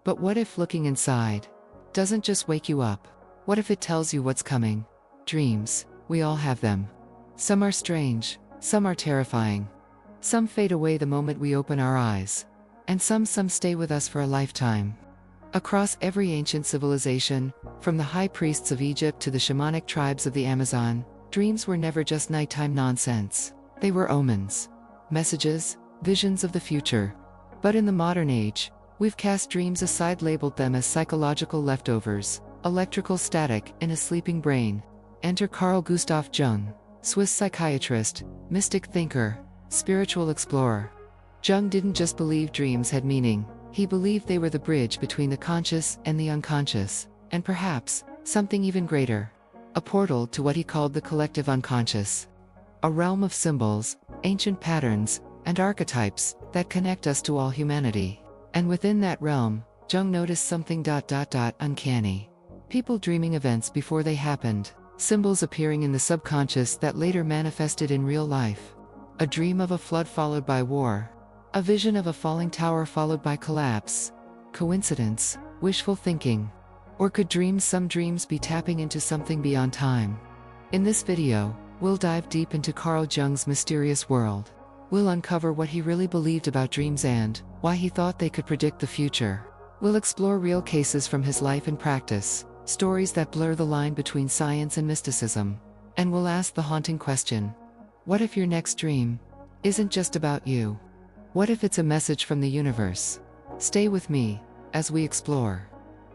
But what if looking inside doesn't just wake you up? What if it tells you what's coming? Dreams, we all have them. Some are strange, some are terrifying. Some fade away the moment we open our eyes. And some stay with us for a lifetime. Across every ancient civilization, from the high priests of Egypt to the shamanic tribes of the Amazon, dreams were never just nighttime nonsense. They were omens, messages, visions of the future. But in the modern age, we've cast dreams aside, labeled them as psychological leftovers, electrical static in a sleeping brain. Enter Carl Gustav Jung, Swiss psychiatrist, mystic thinker, spiritual explorer. Jung didn't just believe dreams had meaning, he believed they were the bridge between the conscious and the unconscious, and perhaps, something even greater. A portal to what he called the collective unconscious. A realm of symbols, ancient patterns, and archetypes that connect us to all humanity. And within that realm, Jung noticed something uncanny. People dreaming events before they happened, symbols appearing in the subconscious that later manifested in real life. A dream of a flood followed by war. A vision of a falling tower followed by collapse. Coincidence? Wishful thinking? Or could some dreams be tapping into something beyond time? In this video, we'll dive deep into Carl Jung's mysterious world. We'll uncover what he really believed about dreams and why he thought they could predict the future. We'll explore real cases from his life and practice, stories that blur the line between science and mysticism. And we'll ask the haunting question: what if your next dream isn't just about you? What if it's a message from the universe? Stay with me as we explore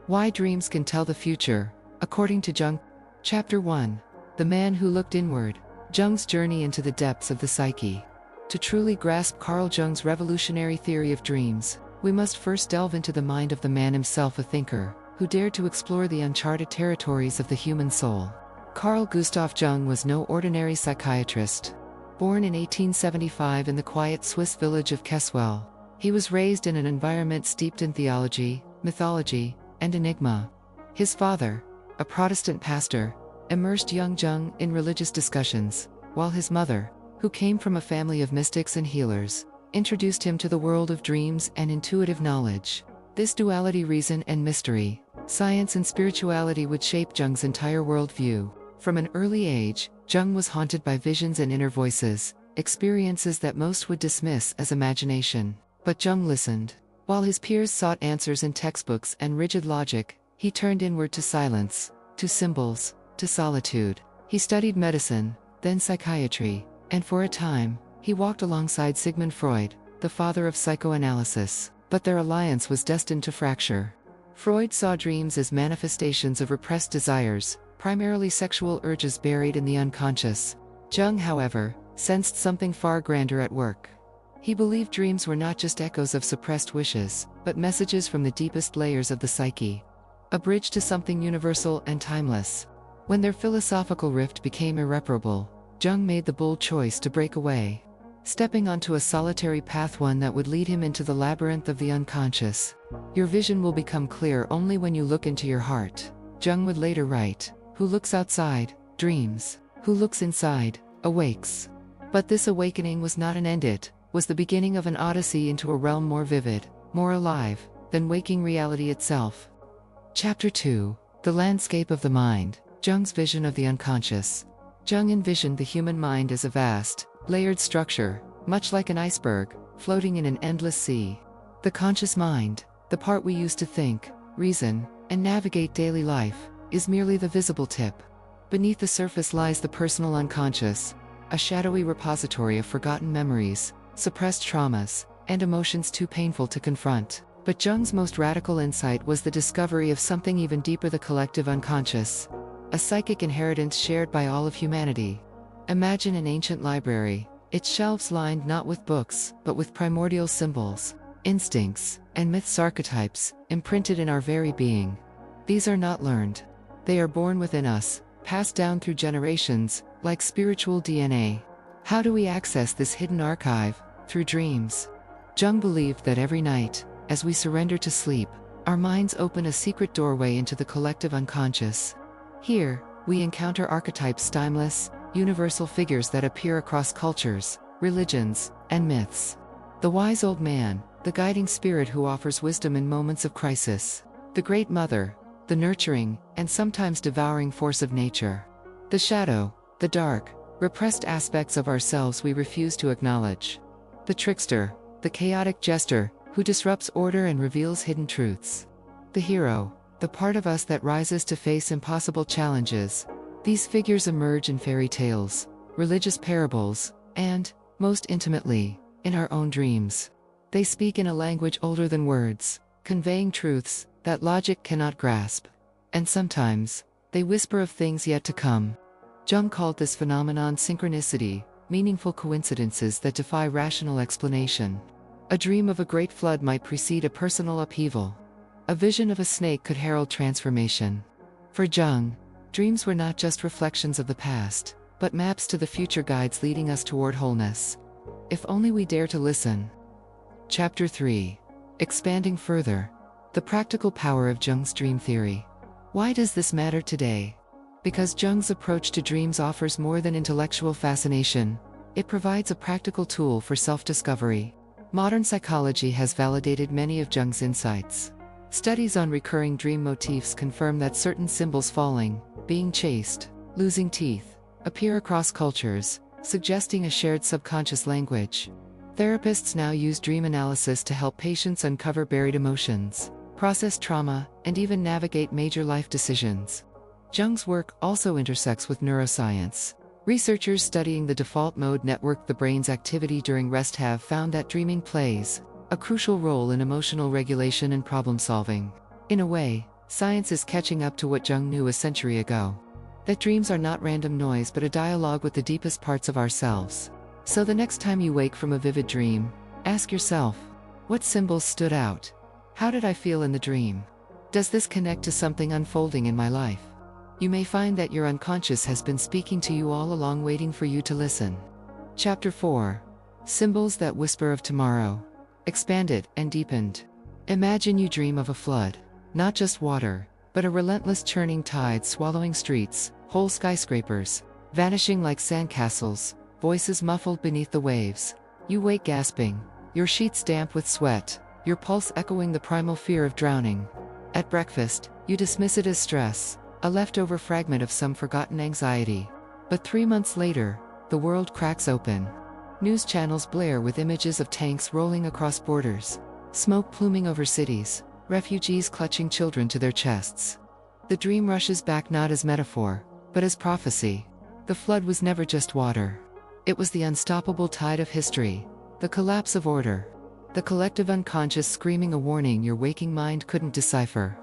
why dreams can tell the future, according to Jung. Chapter 1: The Man Who Looked Inward. Jung's journey into the depths of the psyche. To truly grasp Carl Jung's revolutionary theory of dreams, we must first delve into the mind of the man himself, a thinker who dared to explore the uncharted territories of the human soul. Carl Gustav Jung was no ordinary psychiatrist. Born in 1875 in the quiet Swiss village of Keswell, he was raised in an environment steeped in theology, mythology, and enigma. His father, a Protestant pastor, immersed young Jung in religious discussions, while his mother, who came from a family of mystics and healers, introduced him to the world of dreams and intuitive knowledge. This duality, reason and mystery, science and spirituality, would shape Jung's entire worldview. From an early age, Jung was haunted by visions and inner voices, experiences that most would dismiss as imagination. But Jung listened. While his peers sought answers in textbooks and rigid logic, he turned inward to silence, to symbols, to solitude. He studied medicine, then psychiatry, and for a time, he walked alongside Sigmund Freud, the father of psychoanalysis. But their alliance was destined to fracture. Freud saw dreams as manifestations of repressed desires, primarily sexual urges buried in the unconscious. Jung, however, sensed something far grander at work. He believed dreams were not just echoes of suppressed wishes, but messages from the deepest layers of the psyche. A bridge to something universal and timeless. When their philosophical rift became irreparable, Jung made the bold choice to break away, stepping onto a solitary path, one that would lead him into the labyrinth of the unconscious. Your vision will become clear only when you look into your heart, Jung would later write. Who looks outside, dreams. Who looks inside, awakes. But this awakening was not an end, it was the beginning of an odyssey into a realm more vivid, more alive, than waking reality itself. Chapter 2: The Landscape of the Mind. Jung's vision of the unconscious. Jung envisioned the human mind as a vast, layered structure, much like an iceberg, floating in an endless sea. The conscious mind, the part we use to think, reason, and navigate daily life, is merely the visible tip. Beneath the surface lies the personal unconscious, a shadowy repository of forgotten memories, suppressed traumas, and emotions too painful to confront. But Jung's most radical insight was the discovery of something even deeper: the collective unconscious, a psychic inheritance shared by all of humanity. Imagine an ancient library, its shelves lined not with books, but with primordial symbols, instincts, and myths, archetypes, imprinted in our very being. These are not learned. They are born within us, passed down through generations, like spiritual DNA. How do we access this hidden archive? Through dreams. Jung believed that every night, as we surrender to sleep, our minds open a secret doorway into the collective unconscious. Here, we encounter archetypes, timeless, universal figures that appear across cultures, religions, and myths. The wise old man, the guiding spirit who offers wisdom in moments of crisis, the great mother, the nurturing, and sometimes devouring force of nature, the shadow, the dark, repressed aspects of ourselves we refuse to acknowledge, the trickster, the chaotic jester, who disrupts order and reveals hidden truths, the hero, the part of us that rises to face impossible challenges. These figures emerge in fairy tales, religious parables, and, most intimately, in our own dreams. They speak in a language older than words, conveying truths that logic cannot grasp. And sometimes, they whisper of things yet to come. Jung called this phenomenon synchronicity, meaningful coincidences that defy rational explanation. A dream of a great flood might precede a personal upheaval. A vision of a snake could herald transformation. For Jung, dreams were not just reflections of the past, but maps to the future, guides leading us toward wholeness. If only we dare to listen. Chapter 3. Expanding further. The practical power of Jung's dream theory. Why does this matter today? Because Jung's approach to dreams offers more than intellectual fascination. It provides a practical tool for self-discovery. Modern psychology has validated many of Jung's insights. Studies on recurring dream motifs confirm that certain symbols, falling, being chased, losing teeth, appear across cultures, suggesting a shared subconscious language. Therapists now use dream analysis to help patients uncover buried emotions, process trauma, and even navigate major life decisions. Jung's work also intersects with neuroscience. Researchers studying the default mode network, the brain's activity during rest, have found that dreaming plays a crucial role in emotional regulation and problem-solving. In a way, science is catching up to what Jung knew a century ago. That dreams are not random noise but a dialogue with the deepest parts of ourselves. So the next time you wake from a vivid dream, ask yourself, what symbols stood out? How did I feel in the dream? Does this connect to something unfolding in my life? You may find that your unconscious has been speaking to you all along, waiting for you to listen. Chapter 4. Symbols that whisper of tomorrow. Expanded and deepened. Imagine you dream of a flood. Not just water, but a relentless churning tide swallowing streets, whole skyscrapers, vanishing like sandcastles, voices muffled beneath the waves. You wake gasping, your sheets damp with sweat, your pulse echoing the primal fear of drowning. At breakfast, you dismiss it as stress, a leftover fragment of some forgotten anxiety. But 3 months later, the world cracks open. News channels blare with images of tanks rolling across borders, smoke pluming over cities, refugees clutching children to their chests. The dream rushes back not as metaphor, but as prophecy. The flood was never just water. It was the unstoppable tide of history, the collapse of order, the collective unconscious screaming a warning your waking mind couldn't decipher.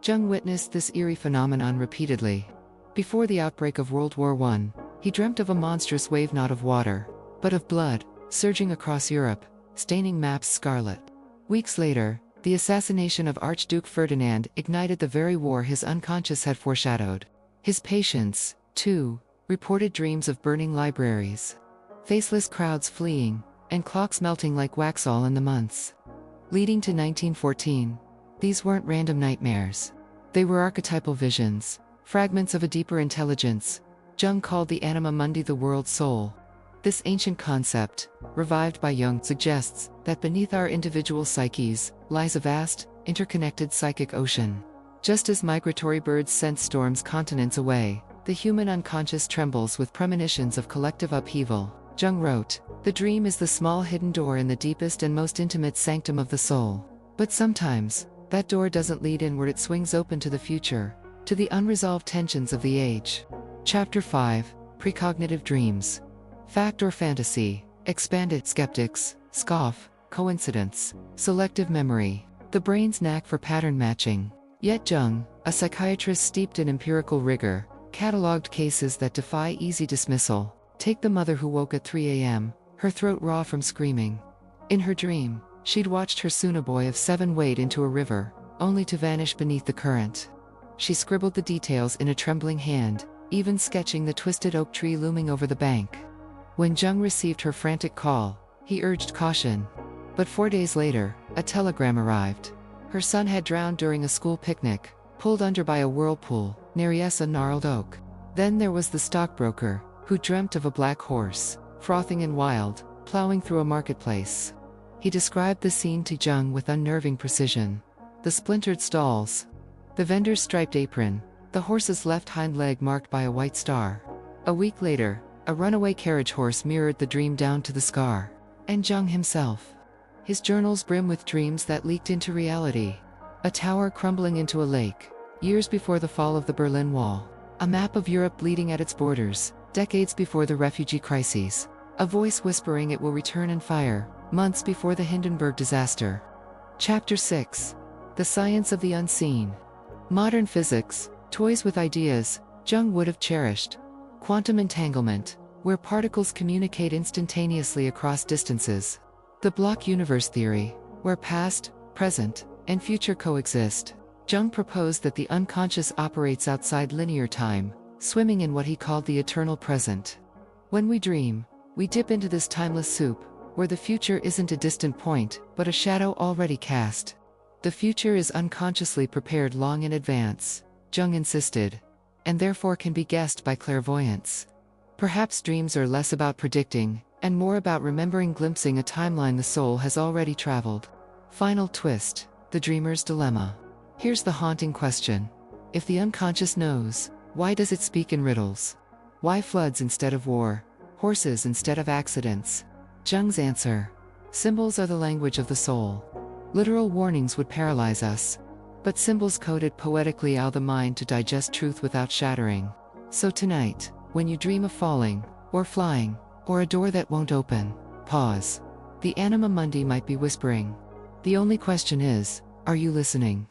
Jung witnessed this eerie phenomenon repeatedly. Before the outbreak of World War I, he dreamt of a monstrous wave not of water, but of blood, surging across Europe, staining maps scarlet. Weeks later, the assassination of Archduke Ferdinand ignited the very war his unconscious had foreshadowed. His patients, too, reported dreams of burning libraries, faceless crowds fleeing, and clocks melting like wax all in the months leading to 1914. These weren't random nightmares. They were archetypal visions, fragments of a deeper intelligence. Jung called the anima mundi the world soul. This ancient concept, revived by Jung, suggests that beneath our individual psyches lies a vast, interconnected psychic ocean. Just as migratory birds sense storms continents away, the human unconscious trembles with premonitions of collective upheaval. Jung wrote, "The dream is the small hidden door in the deepest and most intimate sanctum of the soul." But sometimes, that door doesn't lead inward, it swings open to the future, to the unresolved tensions of the age. Chapter 5. Precognitive dreams. Fact or fantasy, expanded. Skeptics scoff, coincidence, selective memory, the brain's knack for pattern matching. Yet Jung, a psychiatrist steeped in empirical rigor, cataloged cases that defy easy dismissal. Take the mother who woke at 3 a.m., her throat raw from screaming. In her dream, she'd watched her Suna boy of 7 wade into a river, only to vanish beneath the current. She scribbled the details in a trembling hand, even sketching the twisted oak tree looming over the bank. When Jung received her frantic call, he urged caution. But 4 days later, a telegram arrived. Her son had drowned during a school picnic, pulled under by a whirlpool, near a gnarled oak. Then there was the stockbroker, who dreamt of a black horse, frothing and wild, plowing through a marketplace. He described the scene to Jung with unnerving precision. The splintered stalls, the vendor's striped apron, the horse's left hind leg marked by a white star. A week later, a runaway carriage horse mirrored the dream down to the scar. And Jung himself. His journals brim with dreams that leaked into reality. A tower crumbling into a lake, years before the fall of the Berlin Wall. A map of Europe bleeding at its borders, decades before the refugee crises. A voice whispering it will return in fire, months before the Hindenburg disaster. Chapter 6. The Science of the Unseen. Modern physics, toys with ideas, Jung would have cherished. Quantum entanglement, where particles communicate instantaneously across distances. The block universe theory, where past, present, and future coexist. Jung proposed that the unconscious operates outside linear time, swimming in what he called the eternal present. When we dream, we dip into this timeless soup, where the future isn't a distant point, but a shadow already cast. The future is unconsciously prepared long in advance, Jung insisted, and therefore can be guessed by clairvoyance. Perhaps dreams are less about predicting, and more about remembering, glimpsing a timeline the soul has already traveled. Final twist, the dreamer's dilemma. Here's the haunting question. If the unconscious knows, why does it speak in riddles? Why floods instead of war? Horses instead of accidents? Jung's answer. Symbols are the language of the soul. Literal warnings would paralyze us. But symbols coded poetically allow the mind to digest truth without shattering. So tonight, when you dream of falling, or flying, or a door that won't open, pause. The anima mundi might be whispering. The only question is, are you listening?